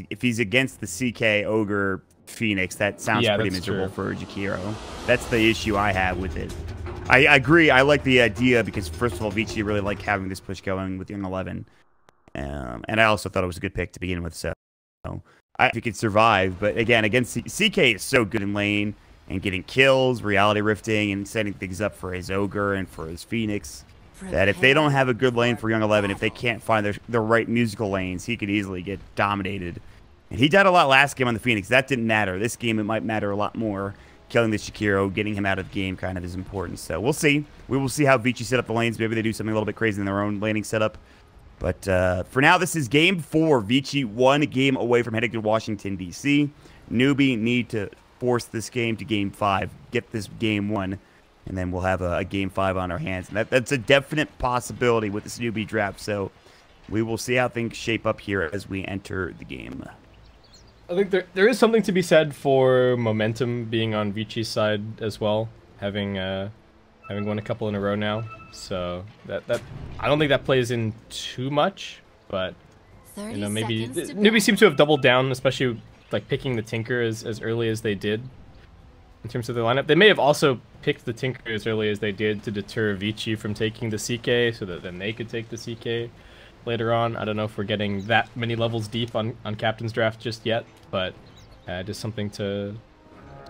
if he's against the CK Ogre Phoenix, that sounds pretty miserable for Jakiro. That's the issue I have with it. I agree. I like the idea because, first of all, Vici really like having this push going with Young 11. And I also thought it was a good pick to begin with. So I think he could survive. But again, against CK is so good in lane and getting kills, reality rifting, and setting things up for his Ogre and for his Phoenix. That if they don't have a good lane for Young 11, if they can't find the right musical lanes, he could easily get dominated. And he died a lot last game on the Phoenix. That didn't matter. This game, it might matter a lot more. Killing the Jakiro, getting him out of the game kind of is important. So we'll see. We will see how Vici set up the lanes. Maybe they do something a little bit crazy in their own laning setup. But for now, this is Game 4. Vici 1 game away from heading to Washington, D.C. Newbee need to force this game to Game 5. Get this Game 1. And then we'll have a Game 5 on our hands. And that's a definite possibility with this Newbee draft. So we will see how things shape up here as we enter the game. I think there is something to be said for momentum being on Vici's side as well, having won a couple in a row now. So that I don't think that plays in too much, but you know, maybe Newbee seems to have doubled down, especially like picking the Tinker as early as they did in terms of their lineup. They may have also picked the Tinker as early as they did to deter Vici from taking the CK, so that then they could take the CK later on. I don't know if we're getting that many levels deep on Captain's Draft just yet, but just something to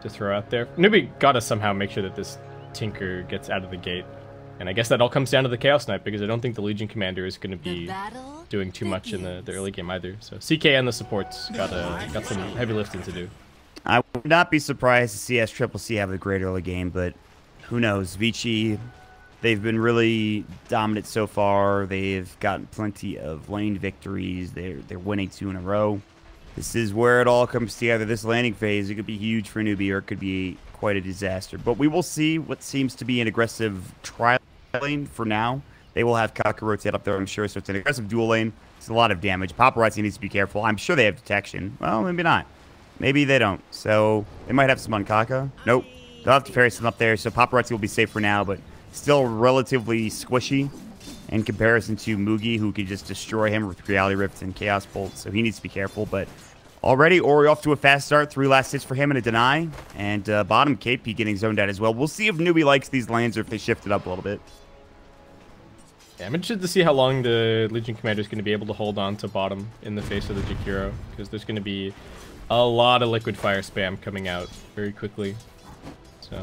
throw out there. Newbee gotta somehow make sure that this Tinker gets out of the gate. And I guess that all comes down to the Chaos Knight, because I don't think the Legion Commander is going to be doing too much in the early game either. So CK and the supports got some heavy lifting to do. I would not be surprised to see SCCC have a great early game, but who knows? Vici, they've been really dominant so far. They've gotten plenty of lane victories. They're winning 2 in a row. This is where it all comes together. This landing phase, it could be huge for Newbee, or it could be quite a disaster. But we will see what seems to be an aggressive trial lane for now. They will have Kaka rotate up there, I'm sure. So it's an aggressive dual lane. It's a lot of damage. Paparazzi needs to be careful. I'm sure they have detection. Well, maybe not. Maybe they don't. So they might have some on Kaka. Nope. They'll have to ferry some up there. So Paparazzi will be safe for now, but still relatively squishy in comparison to Mugi, who could just destroy him with Reality Rift and Chaos Bolt. So he needs to be careful. But already, Ori off to a fast start. 3 last hits for him and a deny. And bottom KP getting zoned out as well. We'll see if Newbee likes these lanes or if they shift it up a little bit. Yeah, I'm interested to see how long the Legion Commander is going to be able to hold on to bottom in the face of the Jakiro, because there's going to be a lot of liquid fire spam coming out very quickly. So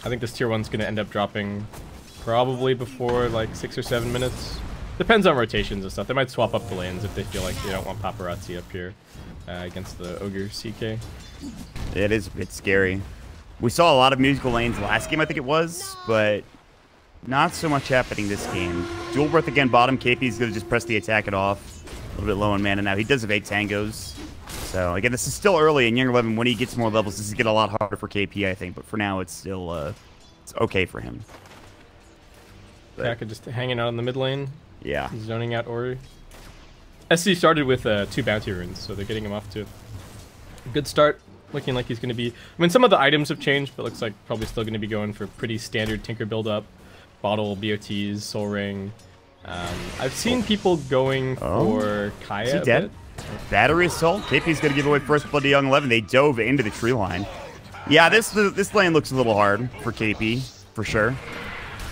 I think this tier 1's going to end up dropping probably before like 6 or 7 minutes. Depends on rotations and stuff. They might swap up the lanes if they feel like they don't want Paparazzi up here against the Ogre CK. It's scary. We saw a lot of musical lanes last game, I think it was, but not so much happening this game. Dual Breath again, bottom. KP's going to just press the attack it off. A little bit low on mana now. He does have 8 tangos. So, again, this is still early in Young 11. When he gets more levels, this is getting a lot harder for KP, I think. But for now, it's still it's okay for him. Kaka just hanging out in the mid lane. Yeah. He's zoning out Ori. SC started with 2 bounty runes, so they're getting him off to a good start. Looking like he's going to be... I mean, some of the items have changed, but looks like probably still going to be going for pretty standard Tinker build-up. Bottle, BOTs, Soul Ring. I've seen people going for Kaya a bit. Battery Assault. KP's going to give away first blood to Young 11. They dove into the tree line. Yeah, this lane looks a little hard for KP, for sure.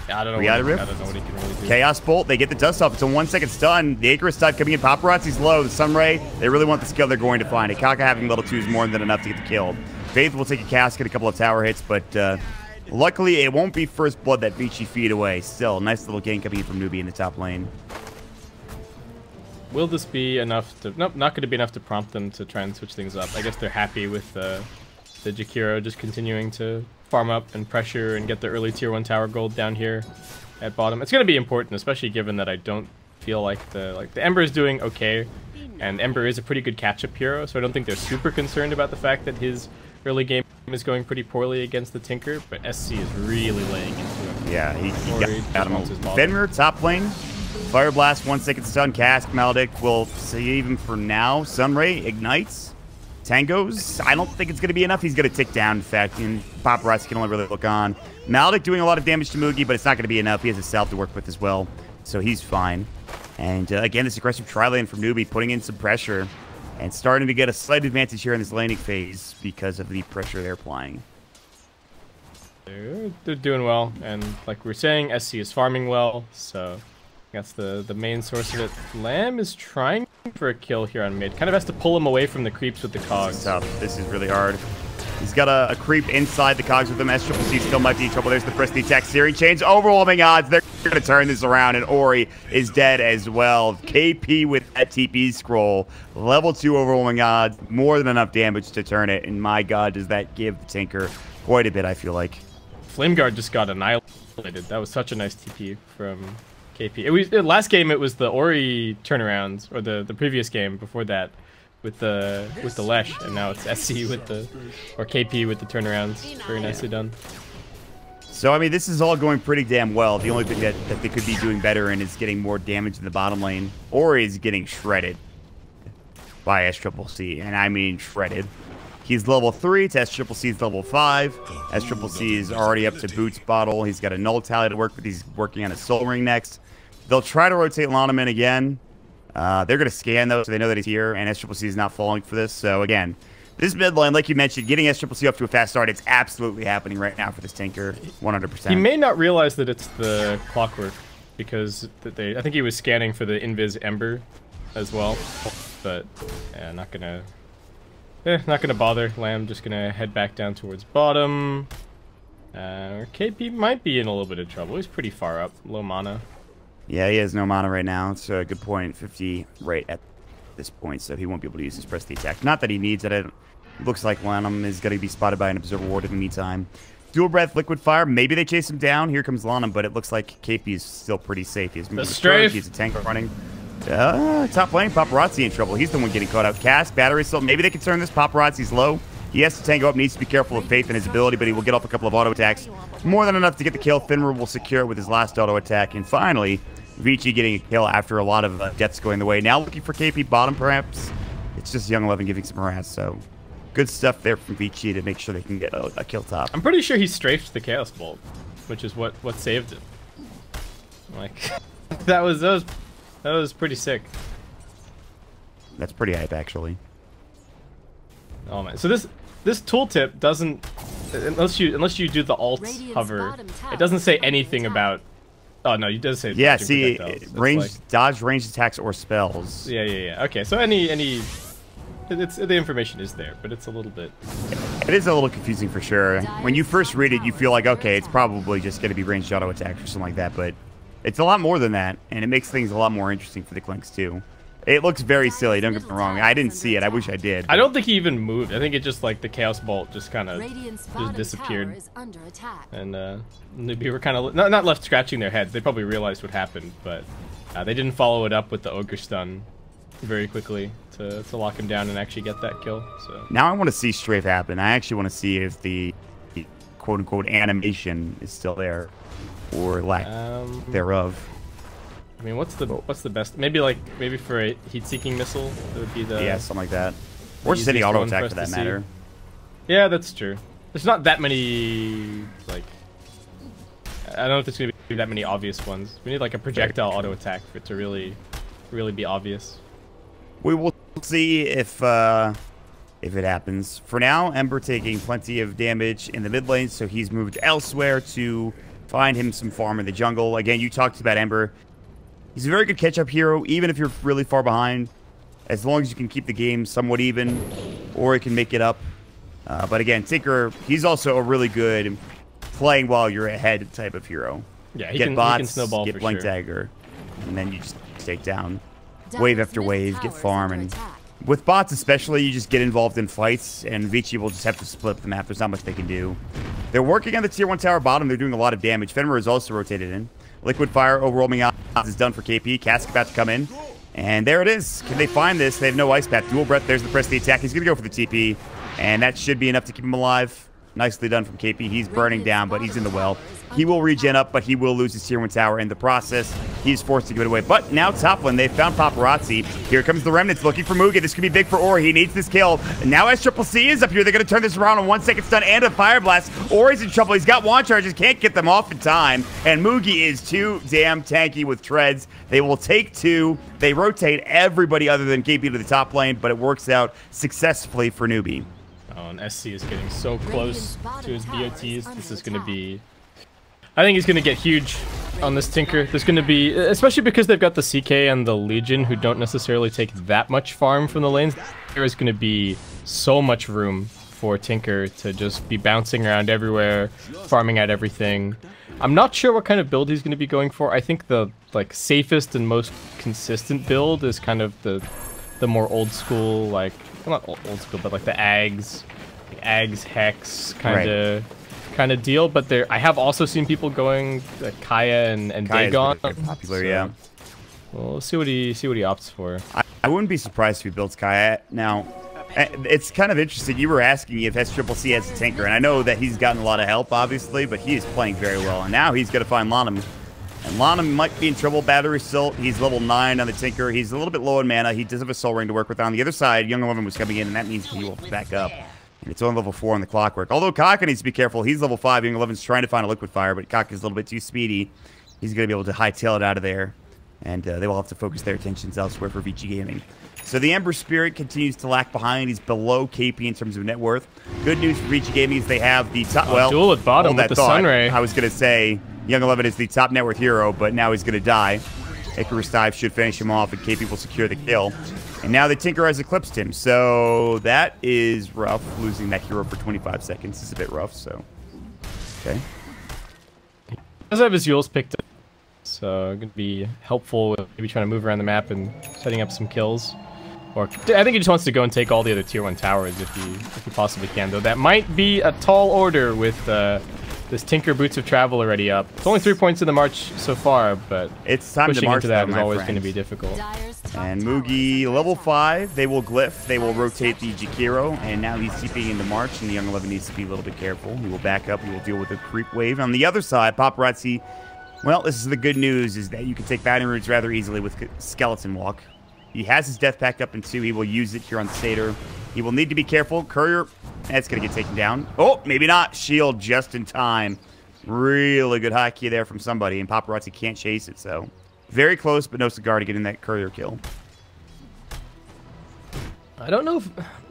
Yeah, I don't know what he can really do. Chaos Bolt, they get the dust off. It's a 1-second stun. The Icarus dive coming in. Paparazzi's low. The Sunray, they really want the skill they're going to find. A Kaka having level 2 is more than enough to get the kill. Faith will take a casket, a couple of tower hits, but luckily it won't be first blood that Vici feed away. Still, nice little gank coming in from Newbee in the top lane. Will this be enough to... Nope, not going to be enough to prompt them to try and switch things up. I guess they're happy with the Jakiro just continuing to farm up and pressure and get the early tier 1 tower gold down here at bottom. It's going to be important, especially given that I don't feel like the Ember is doing okay, and Ember is a pretty good catch-up hero, so I don't think they're super concerned about the fact that his early game is going pretty poorly against the Tinker, but SC is really laying into him. Yeah, he got him. Fenrir, top lane. Fire Blast, 1-second stun. Cask, Maledict will save him for now. Sunray ignites. Tangos, I don't think it's going to be enough. He's going to tick down, in fact, and Paparazzi can only really look on. Maledict doing a lot of damage to Mugi, but it's not going to be enough. He has a Salve to work with as well, so he's fine. And again, this aggressive tri-lane from Newbee, putting in some pressure. and starting to get a slight advantage here in this laning phase because of the pressure they're applying. They're doing well, and like we were saying, SC is farming well, so that's the main source of it. Lamb is trying for a kill here on mid. Kind of has to pull him away from the creeps with the cogs. This is really hard. He's got a creep inside the cogs with him. SCC still might be in trouble. There's the prestige attack. Searing Chains, overwhelming odds. They're going to turn this around, and Ori is dead as well. KP with that TP scroll. Level 2 overwhelming odds. More than enough damage to turn it, and my god, does that give the Tinker quite a bit, I feel like. Flameguard just got annihilated. That was such a nice TP from KP. Last game it was the Ori turnarounds, or the previous game before that with the Lesh, and now it's SC with or KP with the turnarounds. Very nicely done. So I mean, this is all going pretty damn well. The only thing that they could be doing better in is getting more damage in the bottom lane. Ori is getting shredded by SCC, and I mean shredded. He's level 3 to SCC's level 5. SCC is already up to Boots Bottle. He's got a Null Tally to work with. He's working on a Soul Ring next. They'll try to rotate Lanham in again. They're going to scan, though, so they know that he's here, and SCC is not falling for this. So, again, this mid lane, like you mentioned, getting SCC off to a fast start, it's absolutely happening right now for this Tinker, 100%. He may not realize that it's the Clockwork, because I think he was scanning for the Invis Ember as well. But, yeah, not going to bother. Lamb just gonna head back down towards bottom. KP might be in a little bit of trouble. He's pretty far up, low mana. Yeah, he has no mana right now. It's a good point, 50 right at this point, so he won't be able to use his press the attack. Not that he needs it. It looks like Lanham is going to be spotted by an Observer Ward in the meantime. Dual Breath, Liquid Fire. Maybe they chase him down. Here comes Lanham, but it looks like KP is still pretty safe. He's moving straight. He's a tank running. Top lane, Paparazzi in trouble. He's the one getting caught out. Cast, battery still. Maybe they can turn this. Paparazzi's low. He has to tango up, needs to be careful of Faith and his ability, but he will get off a couple of auto attacks. More than enough to get the kill. Finra will secure it with his last auto attack. And finally, Vici getting a kill after a lot of deaths going the way. Now looking for KP bottom, perhaps. It's just Young 11 giving some harass, so good stuff there from Vici to make sure they can get a kill top. I'm pretty sure he strafed the Chaos Bolt, which is what saved it. Like, that was pretty sick. That's pretty hype, actually. Oh man! So this tooltip doesn't, unless you do the alt hover, it doesn't say anything about. Oh no, it does say. Yeah, see, dodge ranged attacks or spells. Yeah. Okay, so the information is there, but it's a little bit. It is a little confusing for sure. When you first read it, you feel like, okay, it's probably just going to be ranged auto attacks or something like that, but it's a lot more than that, and it makes things a lot more interesting for the Clinks too. It looks very silly, don't get me wrong. I didn't see it. I wish I did. I don't think he even moved. I think it just, like, the Chaos Bolt just kind of just disappeared. And Newbee were kind of not left scratching their heads. They probably realized what happened, but they didn't follow it up with the Ogre Stun very quickly to lock him down and actually get that kill. So now I want to see strafe happen. I actually want to see if the quote-unquote animation is still there or lack thereof. I mean, what's the best? Maybe for a heat-seeking missile, it would be the something like that, or just any auto attack for that matter. Yeah, that's true. There's not that many like. I don't know if there's gonna be that many obvious ones. We need like a projectile auto attack for it to really be obvious. We will see if it happens. For now, Ember taking plenty of damage in the mid lane, so he's moved elsewhere to find him some farm in the jungle. Again, you talked about Ember. He's a very good catch-up hero, even if you're really far behind. As long as you can keep the game somewhat even, or it can make it up. But again, Tinker, he's also a really good playing while you're ahead type of hero. Yeah, he can snowball get for Blank sure. Dagger, and then you just take down wave after wave, get farm, and with bots especially, you just get involved in fights, and Vici will just have to split them after. There's not much they can do. They're working on the tier 1 tower bottom. They're doing a lot of damage. Fenrir is also rotated in. Liquid Fire overwhelming odds is done for KP. Cask about to come in. And there it is. Can they find this? They have no ice path. Dual Breath. There's the press the attack. He's going to go for the TP. And that should be enough to keep him alive. Nicely done from KP. He's burning down, but he's in the well. He will regen up, but he will lose his tier 1 tower in the process. He's forced to give it away. But now top lane, they found Paparazzi. Here comes the Remnants looking for Mugi. This could be big for Ori. He needs this kill. And now as Triple C is up here, they're going to turn this around on 1 second stun and a Fire Blast. Ori's in trouble. He's got wand charges. Can't get them off in time. And Mugi is too damn tanky with treads. They will take 2. They rotate everybody other than KP to the top lane, but it works out successfully for Newbee. Oh, and SC is getting so close to his BOTs. This is going to be... I think he's going to get huge on this Tinker. There's going to be... Especially because they've got the CK and the Legion, who don't necessarily take that much farm from the lanes. There is going to be so much room for Tinker to just be bouncing around everywhere, farming at everything. I'm not sure what kind of build he's going to be going for. I think the safest and most consistent build is kind of the more old school, like... Well, not old school, but like the Ags Hex kind of deal. But I have also seen people going Kaya and Dagon. Popular, so, yeah. We'll see what he opts for. I wouldn't be surprised if he builds Kaya. Now, it's kind of interesting. You were asking if SCCC has a Tinker, and I know that he's gotten a lot of help, obviously, but he is playing very well. And now he's going to find Lanham. And Lanham might be in trouble. Battery Assault. He's level 9 on the Tinker. He's a little bit low in mana. He does have a Soul Ring to work with. On the other side, Young 11 was coming in, and that means he will back up. And it's on level 4 on the Clockwork. Although Kaka needs to be careful. He's level 5. Young 11's trying to find a Liquid Fire, but Kaka's a little bit too speedy. He's going to be able to hightail it out of there. And they will have to focus their attentions elsewhere for Vici Gaming. So the Ember Spirit continues to lag behind. He's below KP in terms of net worth. Good news for Vici Gaming is they have the top... Well, duel at bottom with the Sunray. I was going to say... Young 11 is the top net worth hero, but now he's going to die. Icarus Dive should finish him off, and KP will secure the kill. And now the Tinker has eclipsed him, so that is rough. Losing that hero for 25 seconds is a bit rough, so... Okay. He does have his Yules picked up, so going to be helpful with maybe trying to move around the map and setting up some kills. Or I think he just wants to go and take all the other tier 1 towers if he possibly can, though. That might be a tall order with... this Tinker Boots of Travel already up. It's only 3 points in the march so far, but it's time pushing to march into that is always friends. going to be difficult. And Mugi, level 5, they will glyph, they will rotate the Jakiro, and now he's TPing into March, and the Young 11 needs to be a little bit careful. He will back up, he will deal with the creep wave. On the other side, Paparazzi, well, this is the good news, is that you can take batting roots rather easily with Skeleton Walk. He has his death pack up in 2, he will use it here on Satyr. He will need to be careful. Courier, that's going to get taken down. Oh, maybe not. Shield just in time. Really good high key there from somebody, and Paparazzi can't chase it, so... Very close, but no cigar to getting that Courier kill. I don't know if...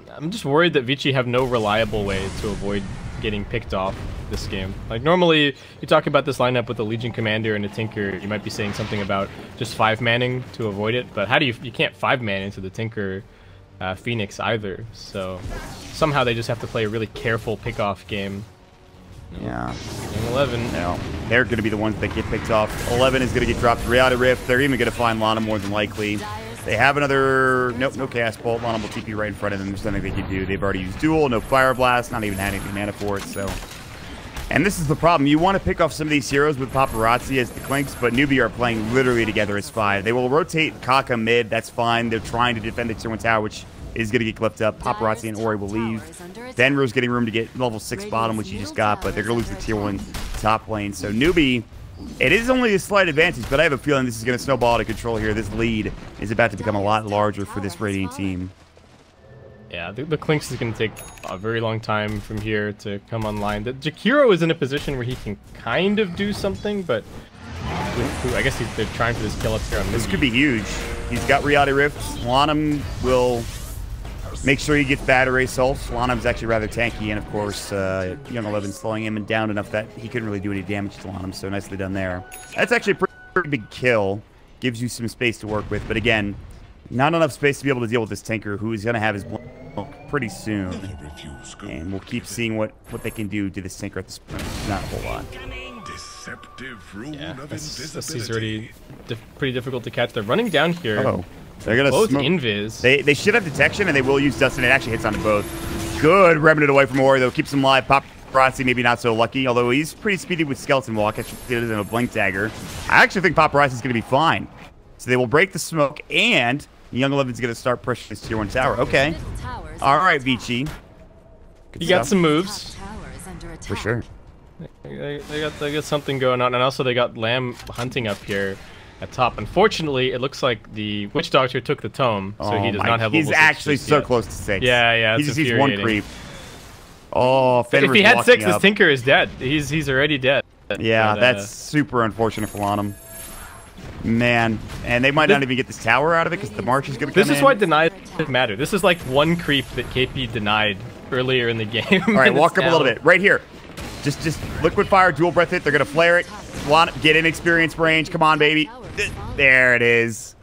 I'm just worried that Vici have no reliable way to avoid getting picked off this game. Like, normally, you talk about this lineup with a Legion Commander and a Tinker, you might be saying something about just 5-manning to avoid it, but how do you can't 5-man into the Tinker... Phoenix either, so somehow they just have to play a really careful pick-off game. Yeah. 11. No, they're going to be the ones that get picked off. 11 is going to get dropped. Reality Rift, they're even going to find Lana more than likely. They have another... Nope, no Chaos Bolt. Lana will TP right in front of them. There's nothing they can do. They've already used Duel, no Fire Blast, not even had any mana for it, so... And this is the problem. You want to pick off some of these heroes with Paparazzi as the Clinks, but Newbee are playing literally together as 5. They will rotate Kaka mid. That's fine. They're trying to defend the tier 1 tower, which is going to get clipped up. Paparazzi and Ori will leave. Denver's getting room to get level 6 bottom, which he just got, but they're going to lose the tier 1 top lane. So Newbee, it is only a slight advantage, but I have a feeling this is going to snowball out of control here. This lead is about to become a lot larger for this Radiant team. Yeah, the Clinks is going to take a very long time from here to come online. The Jakiro is in a position where he can kind of do something, but I guess they're trying for this kill up here on Newbee. This could be huge. He's got Reality Rift. Lanham will make sure he gets Battery Assault. Lanham's actually rather tanky, and of course, Young 11 slowing him down enough that he couldn't really do any damage to Lanham, so nicely done there. That's actually a pretty big kill. Gives you some space to work with, but again, not enough space to be able to deal with this Tinker, who is going to have his blink pretty soon. And we'll keep seeing what they can do to this Tinker at this point. Not a whole lot. Yeah, this is already pretty difficult to catch. They're running down here. Uh-oh. They're going to both smoke. Invis. They should have detection, and they will use Dust, and it actually hits onto both. Good Remnant away from Ori, though. Keeps him alive. Paparazzi maybe not so lucky, although he's pretty speedy with Skeleton Walk. Actually, it isn't a Blink Dagger. I actually think Paparazzi is going to be fine. So they will break the smoke, and Young 11's going to start pushing his tier 1 tower. Okay. All right, Vici. You got some moves. For sure. They got something going on, and also they got Lamb hunting up here at top. Unfortunately, it looks like the Witch Doctor took the tome, so he does not have level 6. He's actually so yet. close to 6. Yeah, he just needs 1 creep. Oh, Fenrir's if he had 6, up. his Tinker is dead. He's already dead. Yeah, but, that's super unfortunate for Lanham. Man, and they might not even get this tower out of it because the March is going to come in. This is why denied matter. This is like 1 creep that KP denied earlier in the game. All right, walk up a little bit. Right here. Just Liquid Fire, Dual Breath it. They're going to flare it. Get in experience range. Come on, baby. There it is.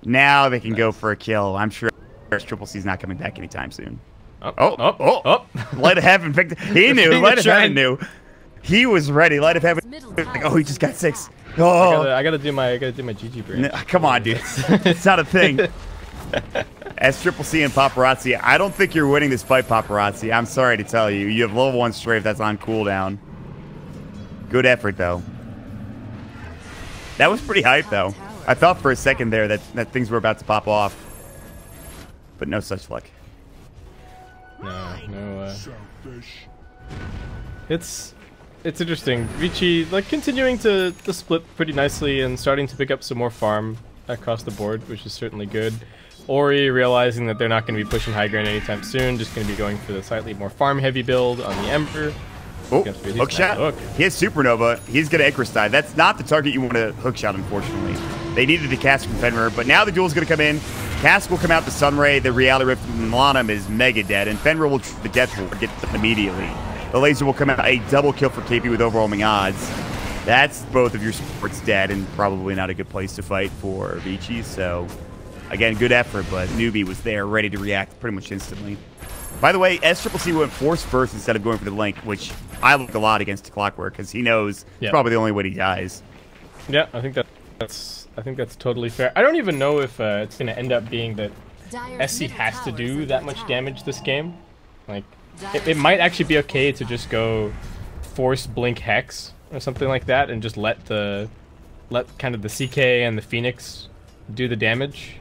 Now they can go for a kill. I'm sure Triple C's not coming back anytime soon. Oh. Light of Heaven picked it. He knew. Light of Heaven knew. He was ready. Light of Heaven. Like, oh, he just got 6. Oh. I gotta do my GG break. No, come on, dude. It's not a thing. As Triple C and Paparazzi, I don't think you're winning this fight, Paparazzi. I'm sorry to tell you. You have level 1 strafe that's on cooldown. Good effort, though. That was pretty hype, though. I thought for a second there that things were about to pop off. But no such luck. No. It's interesting. Vici, like, continuing to split pretty nicely and starting to pick up some more farm across the board, which is certainly good. Ori realizing that they're not going to be pushing high ground anytime soon, just going to be going for the slightly more farm-heavy build on the Ember. Oh, hook shot. He has Supernova. He's going to Icarus die. That's not the target you want to hook shot, unfortunately. They needed a cast from Fenrir, but now the duel's going to come in. Cask will come out the Sunray. The Reality Rift from Lanham is mega dead, and Fenrir will the Death Ward get them immediately. The laser will come out a double kill for KP with overwhelming odds. That's both of your supports dead, and probably not a good place to fight for Vici. So, again, good effort, but Newbee was there, ready to react pretty much instantly. By the way, SCCC went Force first instead of going for the Link, which I like a lot against Clockwork because he knows it's probably the only way he dies. Yeah, I think that's totally fair. I don't even know if it's going to end up being that SC has to do that much damage this game. Like, it might actually be okay to just go Force Blink Hex or something like that and just let kind of the CK and the Phoenix do the damage.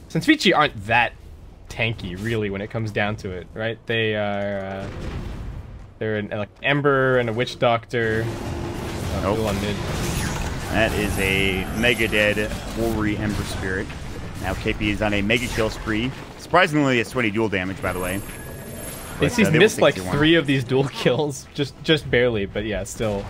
Since Vici aren't that tanky, really, when it comes down to it, right? They are they're an like Ember and a Witch Doctor. On mid. That is a mega dead Ori Ember Spirit. Now KP is on a mega kill spree. Surprisingly, it's 20 dual damage, by the way. But, he's missed like 3 of these dual kills, just barely, but yeah, still.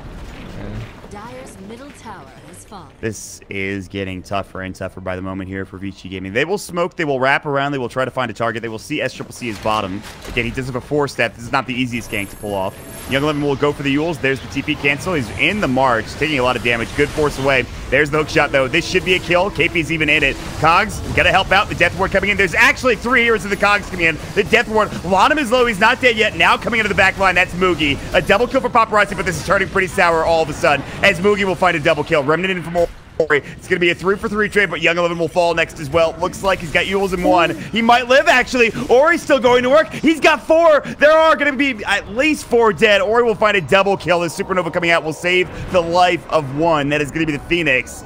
Dire's middle tower has fallen. This is getting tougher and tougher by the moment here for Vici Gaming. They will smoke, they will wrap around, they will try to find a target. They will see SCCC as bottom. Again, he does have a 4-step. This is not the easiest gank to pull off. Young Eleven will go for the Yules. There's the TP cancel. He's in the march, taking a lot of damage. Good force away. There's the hook shot, though. This should be a kill. KP's even in it. Cogs, gotta help out. The Death Ward coming in. There's actually 3 heroes of the Cogs coming in. The Death Ward. Lanham is low. He's not dead yet. Now coming into the back line. That's Moogie. A double kill for Paparazzi, but this is turning pretty sour all of a sudden as Moogie will find a double kill. Remnant in for more. It's going to be a 3-for-3 trade, but Young Eleven will fall next as well. Looks like he's got Yules in 1. He might live, actually. Ori's still going to work. He's got 4. There are going to be at least 4 dead. Ori will find a double kill. The Supernova coming out will save the life of 1. That is going to be the Phoenix.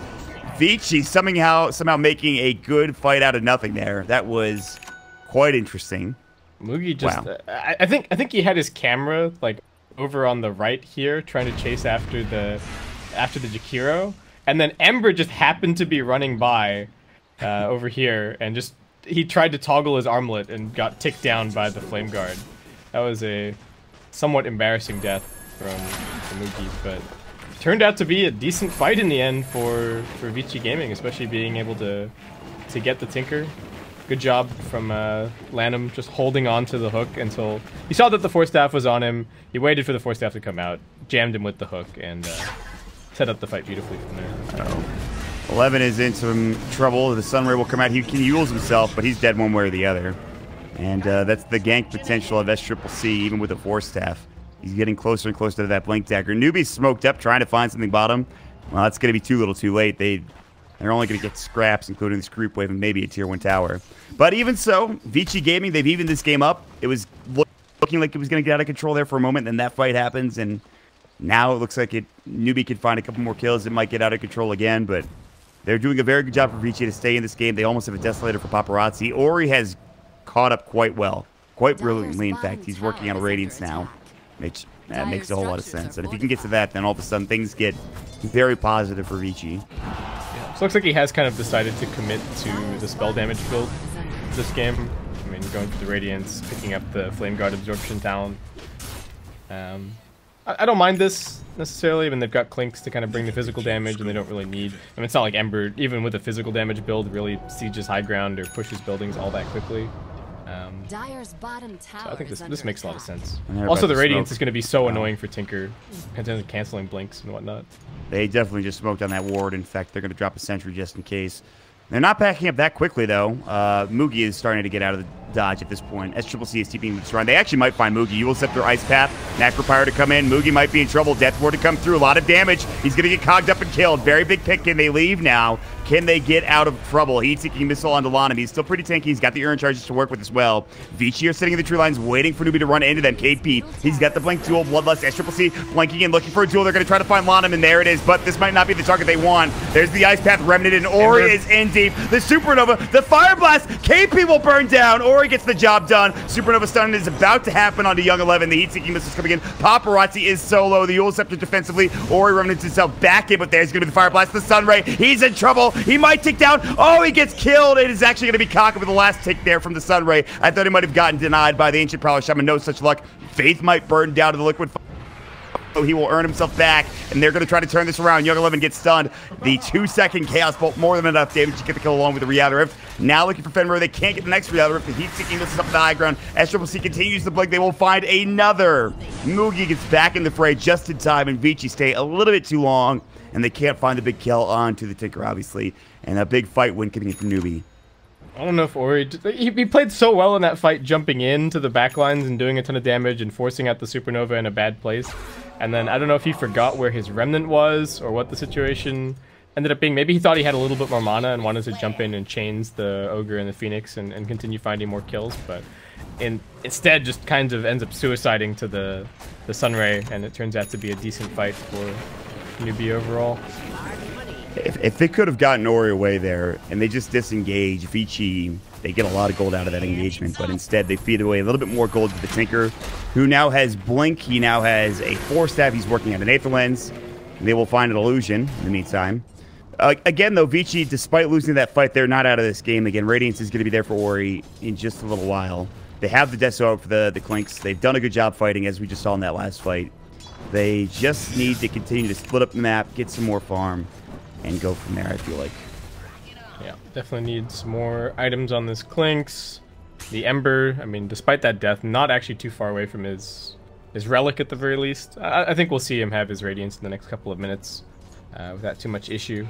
Vici somehow making a good fight out of nothing there. That was quite interesting. Moogie just... Wow. I think he had his camera like over on the right here, trying to chase after the Jakiro. And then Ember just happened to be running by over here, and he tried to toggle his armlet and got ticked down by the Flame Guard. That was a somewhat embarrassing death from Moogie, but turned out to be a decent fight in the end for Vici Gaming, especially being able to get the Tinker. Good job from Lanham, just holding on to the hook until he saw that the Force Staff was on him. He waited for the Force Staff to come out, jammed him with the hook, and set up the fight beautifully from there. Uh-oh. 11 is in some trouble. The Sunray will come out. He can Yules himself, but he's dead one way or the other. And that's the gank potential of SCCC, even with the Force Staff. He's getting closer and closer to that Blink Dagger. Newbee's smoked up, trying to find something bottom. Well, that's going to be too little too late. They're only going to get scraps, including this creep wave and maybe a tier 1 tower. But even so, Vici Gaming, they've evened this game up. It was looking like it was going to get out of control there for a moment, then that fight happens, and now it looks like Newbee could find a couple more kills. It might get out of control again, but they're doing a very good job for Vici to stay in this game. They almost have a Desolator for Paparazzi. Ori has caught up quite well. Quite brilliantly, in fact. He's working on a Radiance now, which That makes a whole lot of sense. And if he can get to that, then all of a sudden things get very positive for Vici. Yeah. So it looks like he has kind of decided to commit to the spell damage build this game. I mean, going for the Radiance, picking up the Flame Guard Absorption talent. I don't mind this necessarily. I mean, they've got Clinks to kind of bring the physical damage, and they don't really need... I mean, it's not like Ember, even with a physical damage build, really sieges high ground or pushes buildings all that quickly. Dyer's bottom tower so I think this makes a lot of sense. And Also, the Radiance is going to be so annoying for Tinker, canceling blinks and whatnot. They definitely just smoked on that ward. In fact, they're going to drop a sentry just in case. They're not backing up that quickly, though. Moogie is starting to get out of the dodge at this point. SCCC is keeping the run. They actually might find Moogie. You will set their Ice Path. Necropyre to come in. Moogie might be in trouble. Death Ward to come through. A lot of damage. He's going to get cogged up and killed. Very big pick. Can they leave now? Can they get out of trouble? Heat-seeking missile onto Lanham. He's still pretty tanky. He's got the Urn charges to work with as well. Vici are sitting in the tree lines waiting for Newbee to run into them. KP, he's got the Blink Duel. Bloodlust, SCCC blanking in, looking for a duel. They're going to try to find Lanham, and there it is. But this might not be the target they want. There's the Ice Path Remnant, and Ori is in deep. The Supernova, the Fire Blast. KP will burn down. Ori gets the job done. Supernova stun is about to happen onto Young 11. The heat-seeking missiles coming in. Paparazzi is solo. The Yule Scepter defensively. Ori remnants himself back in, but there's going to be the Fire Blast. The Sunray. He's in trouble. He might tick down. Oh, he gets killed. It is actually going to be Kaka with the last tick there from the Sunray. I thought he might have gotten denied by the Ancient Prowler Shaman. No such luck. Faith might burn down to the Liquid Fire. He will earn himself back, and they're going to try to turn this around. Young 11 gets stunned. The 2-second Chaos Bolt, more than enough damage to get the kill along with the Reality Rift. Now looking for Fenrir. They can't get the next Reality Rift. The heat-seeking misses up the high ground. SCCC continues the blink. They will find another. Moogie gets back in the fray just in time, and Vici stay a little bit too long, and they can't find the big kill onto the Tinker, obviously. And a big fight win coming in from Newbee. I don't know if Ori... He played so well in that fight, jumping into the backlines and doing a ton of damage and forcing out the Supernova in a bad place. And then I don't know if he forgot where his Remnant was or what the situation ended up being. Maybe he thought he had a little bit more mana and wanted to jump in and chains the Ogre and the Phoenix and continue finding more kills. But instead just kind of ends up suiciding to the Sunray, and it turns out to be a decent fight for Newbee overall. If they could have gotten Ori away there and they just disengage, Vici, they get a lot of gold out of that engagement, but instead they feed away a little bit more gold to the Tinker, who now has Blink. He now has a 4-staff. He's working on an Aether Lens. They will find an illusion in the meantime. Again, though, Vici, despite losing that fight, they're not out of this game. Again, Radiance is going to be there for Ori in just a little while. They have the Death Sword for the Clinks. They've done a good job fighting, as we just saw in that last fight. They just need to continue to split up the map, get some more farm, and go from there, I feel like. Yeah, definitely need some more items on this Clinks. The Ember, I mean, despite that death, not actually too far away from his Relic at the very least. I think we'll see him have his Radiance in the next couple of minutes without too much issue.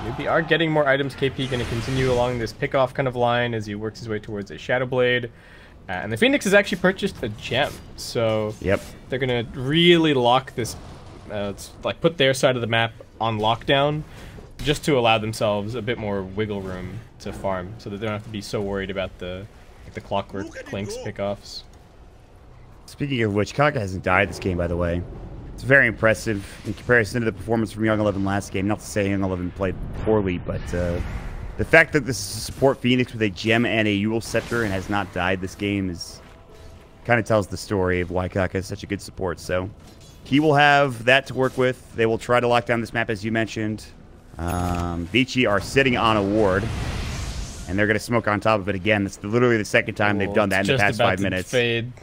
Newbee are getting more items. KP going to continue along this pick-off kind of line as he works his way towards a Shadow Blade. And the Phoenix has actually purchased a gem, so yep, they're going to really lock this, like put their side of the map on lockdown, just to allow themselves a bit more wiggle room to farm, so that they don't have to be so worried about the Clockwork Clinks pickoffs. Speaking of which, Kaka hasn't died this game, by the way. It's very impressive in comparison to the performance from Young 11 last game. Not to say Young 11 played poorly, but the fact that this is a support Phoenix with a gem and a Yule Scepter and has not died this game is kind of tells the story of why Kaka is such a good support. So he will have that to work with. They will try to lock down this map, as you mentioned. Vici are sitting on a ward, and they're going to smoke on top of it again. It's literally the second time they've done that in the past 5 minutes. Fade.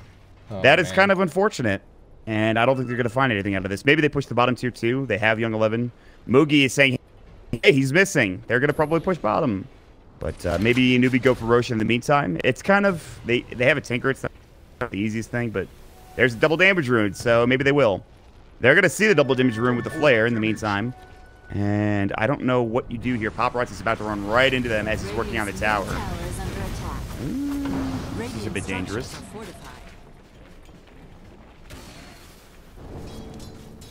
Oh, that is kind of unfortunate, and I don't think they're going to find anything out of this. Maybe they push the bottom tier 2. They have Young 11. Moogie is saying, hey, he's missing. They're going to probably push bottom. But maybe Newbee go for Roshan in the meantime. It's kind of, they have a Tinker. It's not the easiest thing, but there's a double damage rune, so maybe they will. They're going to see the double damage rune with the Flare in the meantime. And I don't know what you do here. Paparazzi is about to run right into them as he's working on the tower. This is a bit dangerous.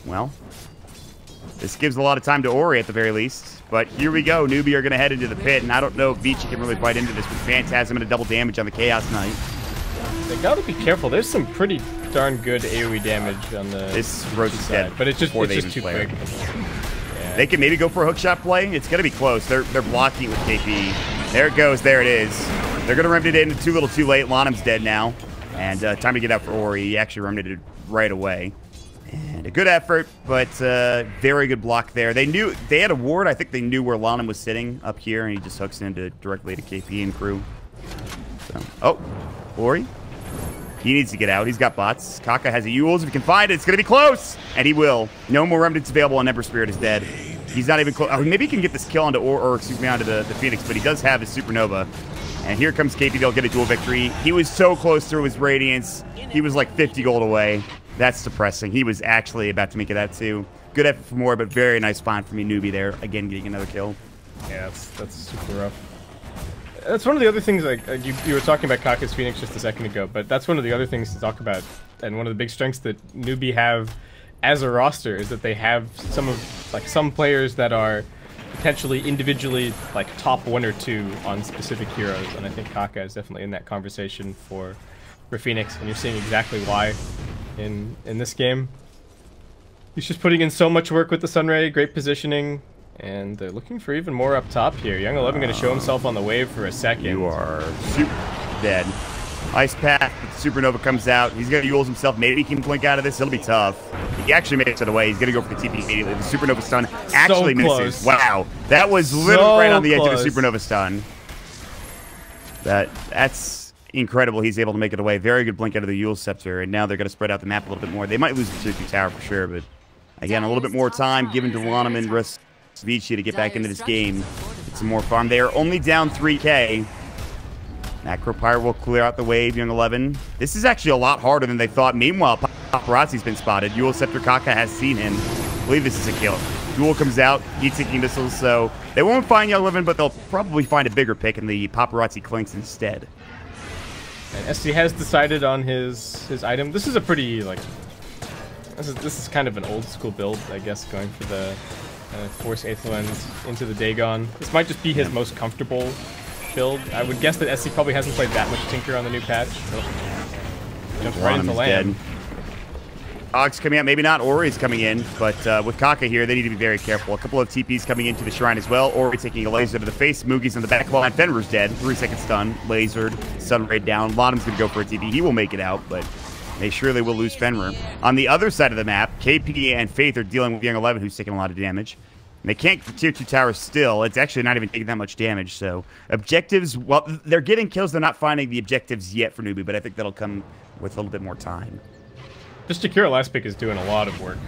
Well, this gives a lot of time to Ori at the very least. But here we go. Newbee are going to head into the pit, and I don't know if Vici can really fight into this with Phantasm and a double damage on the Chaos Knight. They got to be careful. There's some pretty darn good AoE damage on the this Roach is dead, but it's just too quick. Yeah. They can maybe go for a hookshot play. It's going to be close. They're blocking with KP. There it goes. There it is. They're going to remnant it in too little too late. Lanham's dead now. And time to get out for Ori. He actually remnanted right away. And a good effort, but very good block there. They had a ward. I think they knew where Lanham was sitting up here, and he just hooks into directly to KP and crew. So, oh, Ori. He needs to get out. He's got bots. Kaka has a Yules. If he can find it, it's going to be close. And he will. No more remnants available, and Ember Spirit is dead. He's not even close. Oh, maybe he can get this kill onto onto the Phoenix, but he does have his Supernova. And here comes KP. They'll get a dual victory. He was so close through his Radiance. He was like 50 gold away. That's depressing. He was actually about to make it that too. Good effort for more, but very nice find for me. Newbee there. Again, getting another kill. Yeah, that's super rough. That's one of the other things, like you were talking about Kaka's Phoenix just a second ago, but that's one of the other things to talk about. And one of the big strengths that Newbee have as a roster is that they have some players that are potentially individually like top 1 or 2 on specific heroes, and I think Kaka is definitely in that conversation for Phoenix, and you're seeing exactly why in this game. He's just putting in so much work with the Sunray, great positioning, and they're looking for even more up top here. Young 11 going to show himself on the wave for a second. You are super dead. Ice Path, Supernova comes out. He's going to Yules himself. Maybe he can blink out of this. It'll be tough. He actually makes it away. He's going to go for the TP immediately. The Supernova stun actually misses. Wow. That was literally right on the edge of the Supernova stun. That's incredible. He's able to make it away. Very good blink out of the Yules Scepter. And now they're going to spread out the map a little bit more. They might lose the tier 2 tower for sure, but again, a little bit more time given to Lanham and Vici to get back into this game. Get some more farm. They are only down 3k. Macropyre will clear out the wave, Young 11. This is actually a lot harder than they thought. Meanwhile, Paparazzi's been spotted. Yules Scepter Kaka has seen him. I believe this is a kill. Duel comes out, heat-seeking missiles, so they won't find Young 11, but they'll probably find a bigger pick in the Paparazzi Clinks instead. And SC has decided on his item. This is a pretty, like, this is kind of an old school build, I guess, going for the Force Aethelens into the Dagon. This might just be his most comfortable build. I would guess that SC probably hasn't played that much Tinker on the new patch. Jumps right into land. Og's coming out, maybe not. Ori's coming in, but with Kaka here, they need to be very careful. A couple of TPs coming into the shrine as well. Ori taking a laser to the face. Mugi's in the back line. Fenrir's dead. 3-second stun. Lasered. Sun Ray down. Lottom's going to go for a TP. He will make it out, but they surely will lose Fenrir. On the other side of the map, KP and Faith are dealing with Young 11, who's taking a lot of damage. And they can't get the tier 2 tower still. It's actually not even taking that much damage, so objectives, well, they're getting kills. They're not finding the objectives yet for Newbee, but I think that'll come with a little bit more time. Just Jakiro last pick is doing a lot of work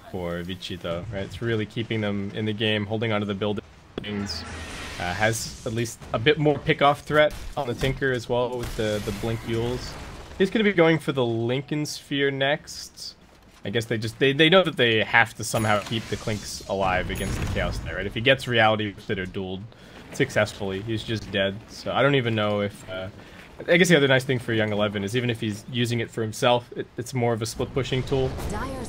for Vici, though, right? It's really keeping them in the game, holding onto the buildings. Has at least a bit more pick-off threat on the Tinker as well with the Blink Yules. He's going to be going for the Lincoln Sphere next. I guess they know that they have to somehow keep the Clinks alive against the Chaos there, right? If he gets Reality that are dueled successfully, he's just dead. So I don't even know if... I guess the other nice thing for Young 11 is even if he's using it for himself, it's more of a split-pushing tool.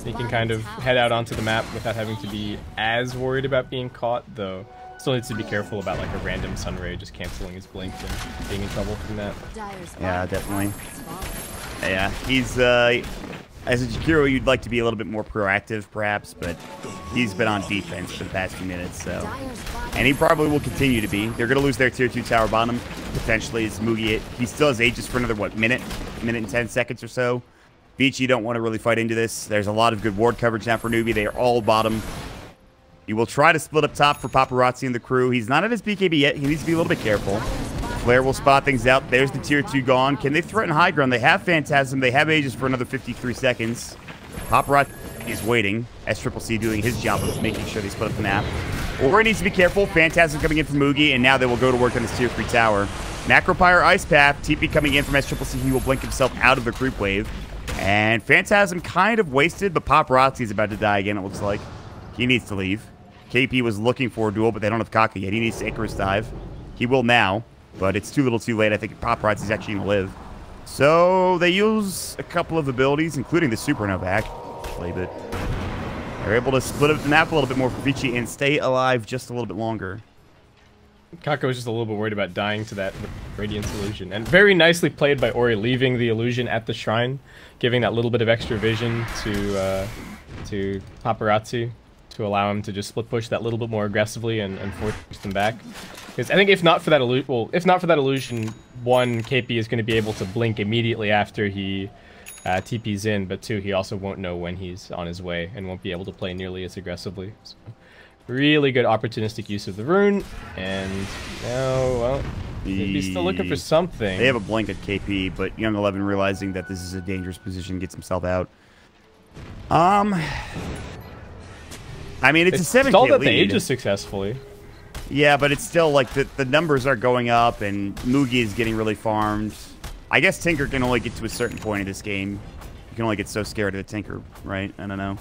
He can kind of head out onto the map without having to be as worried about being caught, though still needs to be careful about like a random Sunray just canceling his blink and being in trouble from that. Yeah, definitely. Yeah, he's... as a Jakiro, you'd like to be a little bit more proactive, perhaps, but he's been on defense for the past few minutes, so... And he probably will continue to be. They're going to lose their tier 2 tower bottom, potentially, as Mugi. He still has Aegis for another, what, minute and 10 seconds or so. Vici don't want to really fight into this. There's a lot of good ward coverage now for Newbee. They are all bottom. He will try to split up top for Paparazzi and the crew. He's not at his BKB yet. He needs to be a little bit careful. Flare will spot things out. There's the tier 2 gone. Can they threaten high ground? They have Phantasm. They have Aegis for another 53 seconds. Paparazzi is waiting. SCCC doing his job of making sure they split up the map. Ori needs to be careful. Phantasm coming in from Mugi, and now they will go to work on this tier 3 tower. Macropyre Ice Path. TP coming in from SCCC. He will blink himself out of the creep wave. And Phantasm kind of wasted, but Paparazzi is about to die again, it looks like. He needs to leave. KP was looking for a duel, but they don't have Kaka yet. He needs to Icarus dive. He will now. But it's too little too late. I think Paparazzi is actually going to live. So they use a couple of abilities, including the Supernova actually, but they're able to split up the map a little bit more for Vici and stay alive just a little bit longer. Kaka was just a little bit worried about dying to that Radiance illusion. And very nicely played by Ori, leaving the illusion at the shrine, giving that little bit of extra vision to Paparazzi to allow him to just split push that little bit more aggressively and force them back. Because I think if not for that illusion, one, KP is going to be able to blink immediately after he TP's in, but 2, he also won't know when he's on his way and won't be able to play nearly as aggressively. So, really good opportunistic use of the rune, and now, well, he's still looking for something. They have a blink at KP, but Young 11 realizing that this is a dangerous position gets himself out. I mean, it's a 7K stalled at lead. the Aegis successfully. Yeah, but it's still like the numbers are going up, and Mugi is getting really farmed. I guess Tinker can only get to a certain point in this game. You can only get so scared of the Tinker, right? I don't know.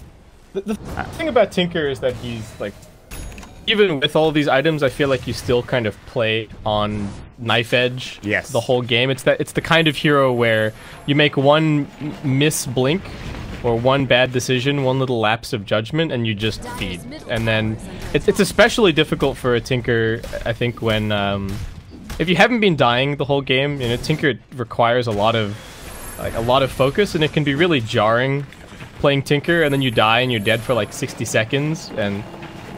The thing about Tinker is that he's like, even with all of these items, I feel like you still kind of play on knife edge the whole game. It's the kind of hero where you make one miss blink or one bad decision, one little lapse of judgment, and you just feed. And then it's especially difficult for a Tinker, I think, when if you haven't been dying the whole game, you know, Tinker requires a lot of focus, and it can be really jarring playing Tinker, and then you die and you're dead for like 60 seconds, and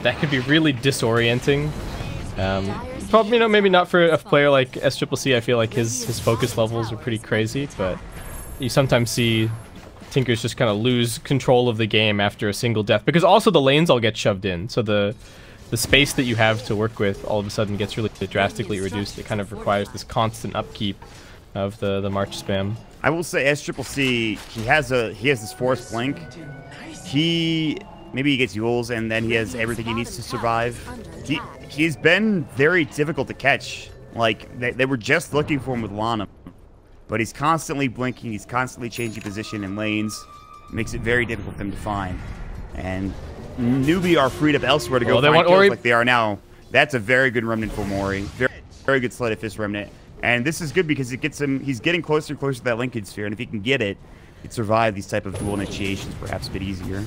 that could be really disorienting. Probably, you know, maybe not for a player like SCCC. I feel like his focus levels are pretty crazy, but you sometimes see Tinkers just kind of lose control of the game after a single death, because also the lanes all get shoved in, so the space that you have to work with all of a sudden gets really drastically reduced. It kind of requires this constant upkeep of the March spam. I will say SCCC, he has this forced blink. Maybe he gets Yules, and then he has everything he needs to survive. He's been very difficult to catch. Like, they were just looking for him with Lana. But he's constantly blinking, he's constantly changing position in lanes. It makes it very difficult for them to find. And Newbie are freed up elsewhere to go find kills like they are now. That's a very good remnant for Mori. Very, very good Sleight of Fist remnant. And this is good because it gets him, he's getting closer and closer to that linkage sphere, and if he can get it, he'd survive these type of dual initiations perhaps a bit easier.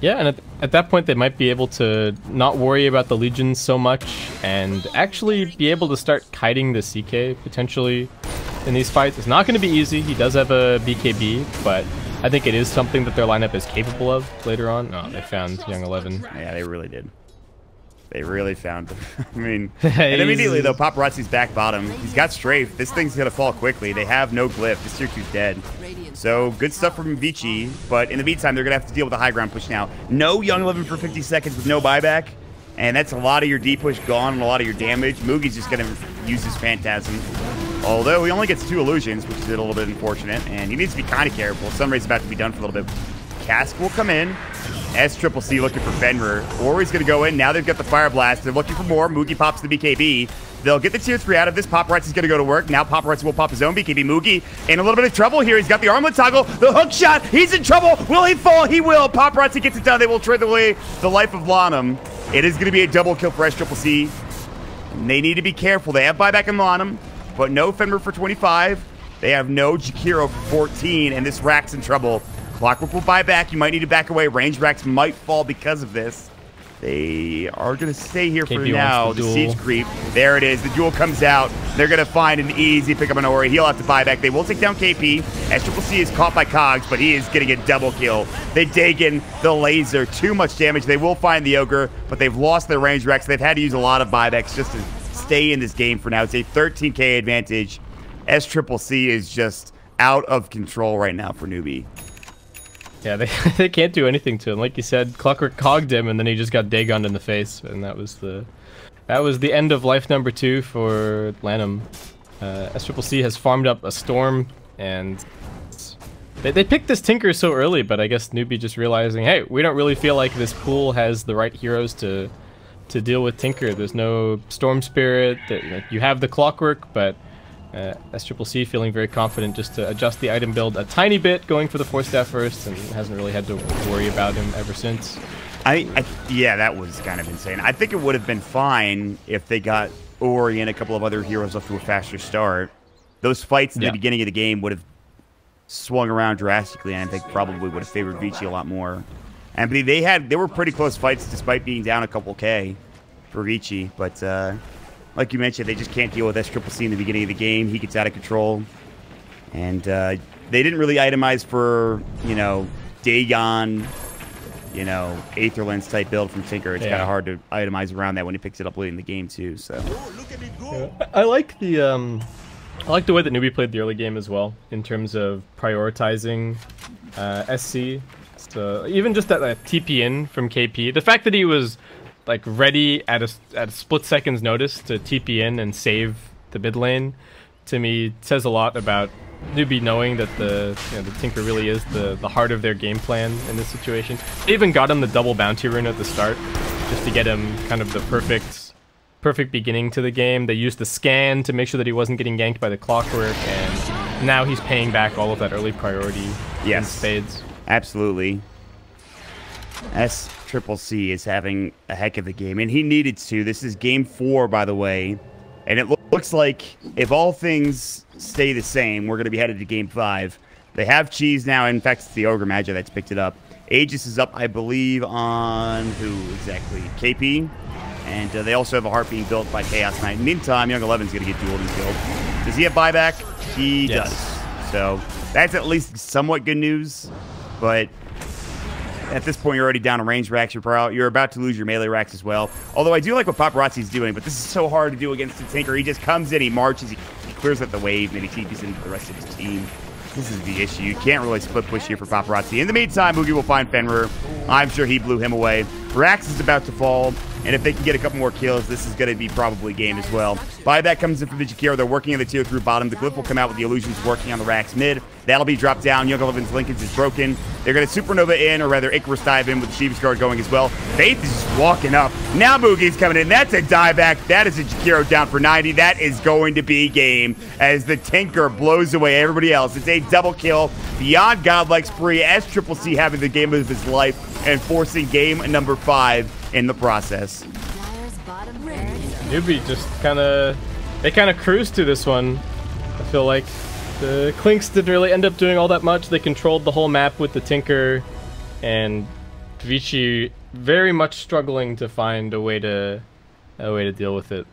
Yeah, and at that point they might be able to not worry about the Legions so much and actually be able to start kiting the CK potentially in these fights. It's not going to be easy. He does have a BKB, but I think it is something that their lineup is capable of later on. Oh, they found Young 11. Yeah, they really did. They really found him. I mean, and immediately, though, Paparazzi's back bottom. He's got strafe. This thing's going to fall quickly. They have no glyph. This tier 2's dead. So, good stuff from Vici. But in the meantime, they're going to have to deal with a high ground push now. No Young 11 for 50 seconds with no buyback. And that's a lot of your D push gone and a lot of your damage. Mugi's just going to use his Phantasm. Although he only gets 2 illusions, which is a little bit unfortunate. And he needs to be kind of careful. Sunray's about to be done for a little bit. Cask will come in. SCCC looking for Fenrir. Ori's going to go in. Now they've got the Fire Blast. They're looking for more. Mugi pops the BKB. They'll get the tier 3 out of this. Paparazzi's going to go to work. Now Paparazzi will pop his own BKB. Mugi in a little bit of trouble here. He's got the armlet toggle. The hook shot. He's in trouble. Will he fall? He will. Paparazzi gets it done. They will trade away the life of Lanham. It is going to be a double kill for SCCC. They need to be careful. They have buyback in Lanham, but no Fenrir for 25. They have no Jakiro for 14, and this Rack's in trouble. Clockwork will buy back. You might need to back away. Range Racks might fall because of this. They are going to stay here for now. The siege creep. There it is. The duel comes out. They're going to find an easy pickup on Ori. He'll have to buy back. They will take down KP. SCCC is caught by Cogs, but he is getting a double kill. They dig in the laser. Too much damage. They will find the Ogre, but they've lost their Range Racks. They've had to use a lot of buybacks just to stay in this game for now. It's a 13K advantage. SCCC is just out of control right now for Newbee. Yeah, they can't do anything to him. Like you said, Clockwork cogged him, and then he just got Dagoned in the face, and that was the end of life number 2 for Lanham. SCCC has farmed up a Storm, and they picked this Tinker so early, but I guess Newbee just realizing, hey, we don't really feel like this pool has the right heroes to deal with Tinker. There's no Storm Spirit. You have the Clockwork, but SCCC feeling very confident just to adjust the item build a tiny bit, going for the Force Staff first, and hasn't really had to worry about him ever since. Yeah, that was kind of insane. I think it would have been fine if they got Ori and a couple of other heroes up to a faster start. Those fights in the beginning of the game would have swung around drastically, and I think probably would have favored Vici a lot more. And they were pretty close fights despite being down a couple K for Vici, but like you mentioned, they just can't deal with SCCC in the beginning of the game. He gets out of control. And they didn't really itemize for, you know, Dagon, you know, Aether Lens type build from Tinker. It's kind of hard to itemize around that when he picks it up late in the game, too. So I like the I like the way that Newbee played the early game as well, in terms of prioritizing SC. So even just that TP in from KP, the fact that he was like ready at a split second's notice to TP in and save the mid lane, to me says a lot about Newbee knowing that the Tinker really is the heart of their game plan in this situation. They even got him the double bounty rune at the start, just to get him kind of the perfect beginning to the game. They used the scan to make sure that he wasn't getting yanked by the clockwork, and now he's paying back all of that early priority in spades. Absolutely. SCCC is having a heck of a game, and he needed to. This is game 4, by the way, and it looks like if all things stay the same, we're going to be headed to game 5. They have Cheese now. In fact, it's the Ogre Magi that's picked it up. Aegis is up, I believe, on who exactly? KP. And they also have a heart being built by Chaos Knight. In the meantime, Young Eleven's going to get dueled and killed. Does he have buyback? He does. So that's at least somewhat good news. But at this point, you're already down to range racks. You're about to lose your melee racks as well. Although I do like what Paparazzi's doing, but this is so hard to do against the Tinker. He just comes in, he marches, he clears out the wave, and he TPs into the rest of his team. This is the issue. You can't really split push here for Paparazzi. In the meantime, Boogie will find Fenrir. I'm sure he blew him away. Rax is about to fall, and if they can get a couple more kills, this is going to be probably game as well. Buyback comes in from the Jakiro. They're working in the tier 3 bottom. The Glyph will come out with the illusions working on the Rax mid. That'll be dropped down. Young Eleven's Linkage is broken. They're going to Supernova in, or rather Icarus dive in with the Sheep's Guard going as well. Faith is just walking up. Now Boogie's coming in. That's a dieback. That is a Jakiro down for 90. That is going to be game as the Tinker blows away everybody else. It's a double kill beyond godlike spree. SCCC having the game of his life and forcing game number 5 in the process. Newbee just they kind of cruised to this one. I feel like the Clinks didn't really end up doing all that much. They controlled the whole map with the Tinker, and Vici very much struggling to find a way to deal with it.